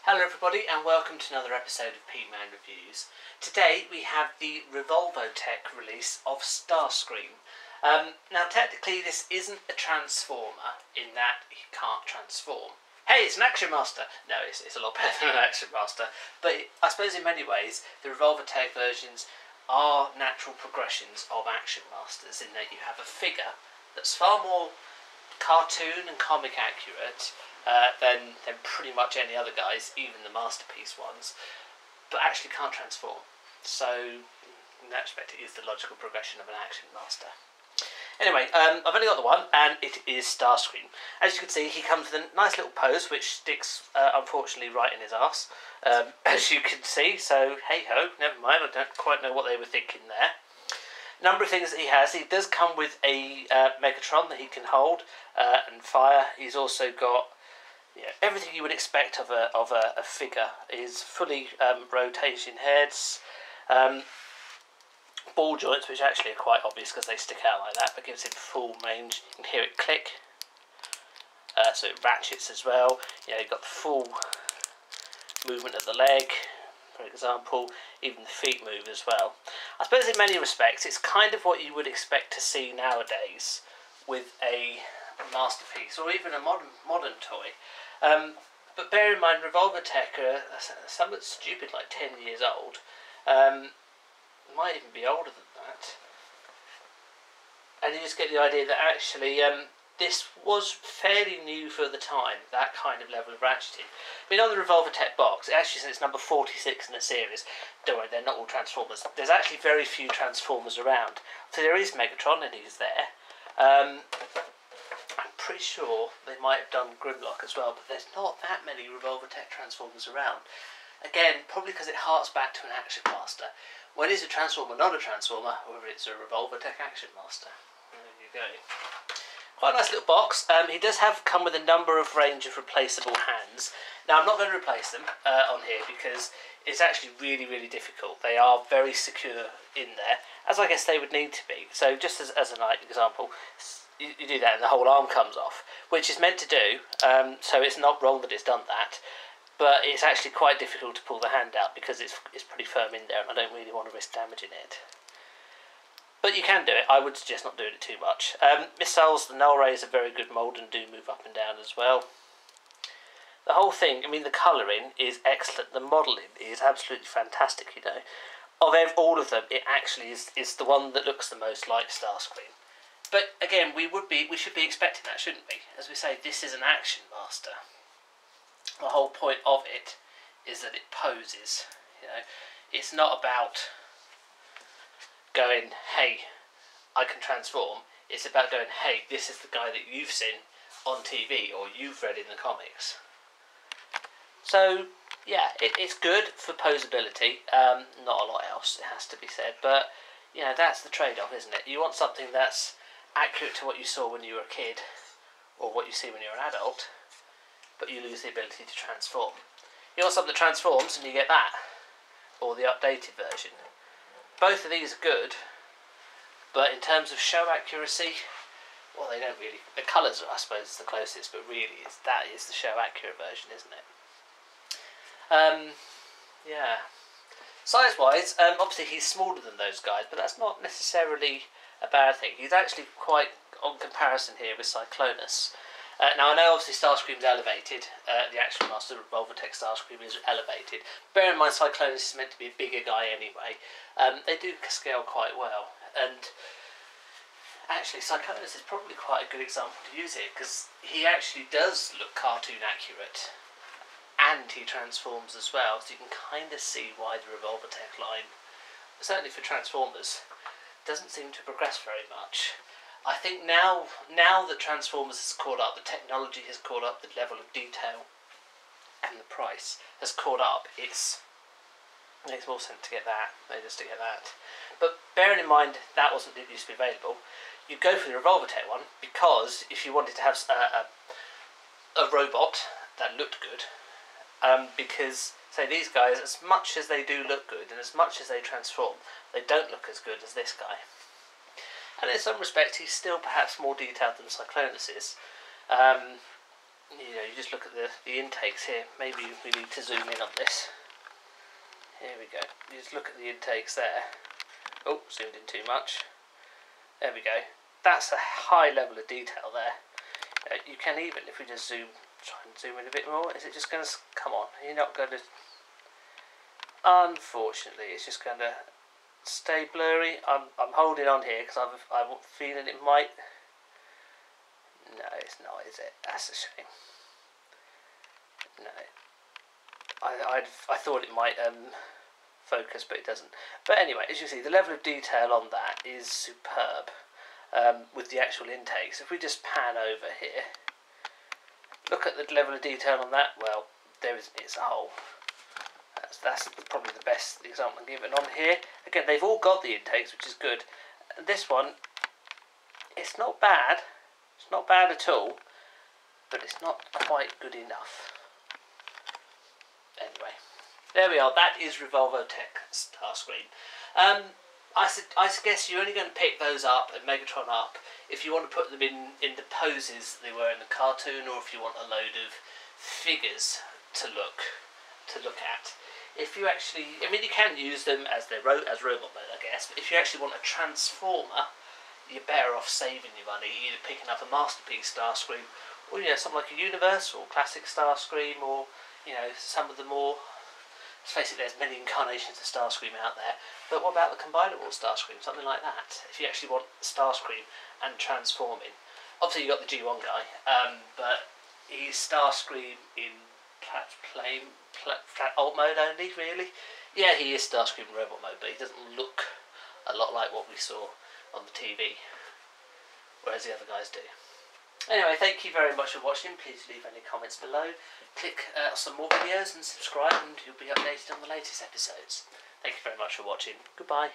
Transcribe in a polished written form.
Hello everybody and welcome to another episode of Peteman Reviews. Today we have the Revolvotech release of Starscream. Now technically this isn't a transformer in that he can't transform. Hey, it's an Action Master! No, it's a lot better than an Action Master. But I suppose in many ways the Revolvotech versions are natural progressions of Action Masters in that you have a figure that's far more cartoon and comic accurate than pretty much any other guys, even the Masterpiece ones, but actually can't transform. So in that respect it is the logical progression of an Action Master. Anyway, I've only got the one, and it is Starscream. As you can see, he comes with a nice little pose, which sticks, unfortunately, right in his arse, as you can see, so hey-ho, never mind, I don't quite know what they were thinking there. Number of things that he has. He does come with a Megatron that he can hold and fire. He's also got everything you would expect of a figure. Is fully rotating heads, ball joints, which actually are quite obvious because they stick out like that, but gives him full range. You can hear it click, so it ratchets as well. You've got the full movement of the leg, for example. Even the feet move as well. I suppose in many respects it's kind of what you would expect to see nowadays with a Masterpiece or even a modern toy. But bear in mind, Revolvotech are somewhat stupid, like 10 years old. Might even be older than that. And you just get the idea that actually this was fairly new for the time, that kind of level of ratcheting. I mean, on the Revolvotech box, it actually says it's number 46 in the series. Don't worry, they're not all Transformers. There's actually very few Transformers around. So there is Megatron, and he's there. I'm pretty sure they might have done Grimlock as well, but there's not that many Revolvotech Transformers around. Again, probably because it harks back to an Action Master. When is a Transformer not a Transformer, or whether it's a Revolvotech Action Master. There you go. Quite a nice little box. He does come with a number of range of replaceable hands. Now I'm not going to replace them on here because it's actually really, really difficult. They are very secure in there, as I guess they would need to be. So just as an example, you do that and the whole arm comes off, which is meant to do, so it's not wrong that it's done that, but it's actually quite difficult to pull the hand out because it's pretty firm in there and I don't really want to risk damaging it. But you can do it. I would suggest not doing it too much. Missiles, the null rays are very good mould and do move up and down as well. The whole thing, I mean, the colouring is excellent. The modelling is absolutely fantastic, Of all of them, it actually is the one that looks the most like Starscream. But again, we should be expecting that, shouldn't we? As we say, this is an Action Master. The whole point of it is that it poses. It's not about going, hey, I can transform. It's about going, hey, this is the guy that you've seen on TV or you've read in the comics. So yeah, it's good for posability. Not a lot else, it has to be said. But that's the trade-off, isn't it? You want something that's accurate to what you saw when you were a kid, or what you see when you're an adult, but you lose the ability to transform. You want something that transforms, and you get that, or the updated version. Both of these are good, but in terms of show accuracy, well, they don't really. The colours are, I suppose, the closest, but really, that is the show accurate version, isn't it? Yeah. Size-wise, obviously he's smaller than those guys, but that's not necessarily a bad thing. He's actually quite on comparison here with Cyclonus. Now I know obviously Starscream's elevated, the Action Master Revolvotech Starscream is elevated. Bear in mind Cyclonus is meant to be a bigger guy anyway. They do scale quite well, and actually Cyclonus is probably quite a good example to use here because he actually does look cartoon accurate and he transforms as well, so you can kind of see why the Revolvotech line, certainly for Transformers, doesn't seem to progress very much. I think now that Transformers has caught up, the technology has caught up, the level of detail and the price has caught up, it makes more sense to get that than just to get that. But bearing in mind that didn't used to be available, you'd go for the Revolvotech one because if you wanted to have a robot that looked good, because say these guys, as much as they do look good and as much as they transform, they don't look as good as this guy. And in some respects he's still perhaps more detailed than Cyclonus is. you know, you just look at the intakes here. Maybe we need to zoom in on this. Here we go. You just look at the intakes there. Oh, zoomed in too much. There we go. That's a high level of detail there. You can even, if we just try and zoom in a bit more, is it just going to, come on, you're not going to, unfortunately, it's just going to stay blurry. I'm holding on here because I'm feeling it might, no, it's not, is it? That's a shame. No. I thought it might focus, but it doesn't. But anyway, as you see, the level of detail on that is superb with the actual intakes. If we just pan over here, look at the level of detail on that. Well, there isn't. It's a hole. That's probably the best example I'm giving on here. Again, they've all got the intakes, which is good. And this one, it's not bad. It's not bad at all, but it's not quite good enough. Anyway, there we are. That is Revolvotech Starscream. I guess you're only going to pick those up and Megatron up if you want to put them in the poses they were in the cartoon, or if you want a load of figures to look at. If you actually, I mean, you can use them as robot mode, I guess. But if you actually want a transformer, you're better off saving your money, either picking up a masterpiece Starscream, or something like a Universal classic Starscream, or some of the more. Let's face it, there's many incarnations of Starscream out there, but what about the combinable Starscream, something like that? If you actually want Starscream and transforming. Obviously you've got the G1 guy, but he's Starscream in flat alt mode only, really. Yeah, he is Starscream in robot mode, but he doesn't look a lot like what we saw on the TV, whereas the other guys do. Anyway, thank you very much for watching. Please leave any comments below. Click some more videos and subscribe, and you'll be updated on the latest episodes. Thank you very much for watching. Goodbye.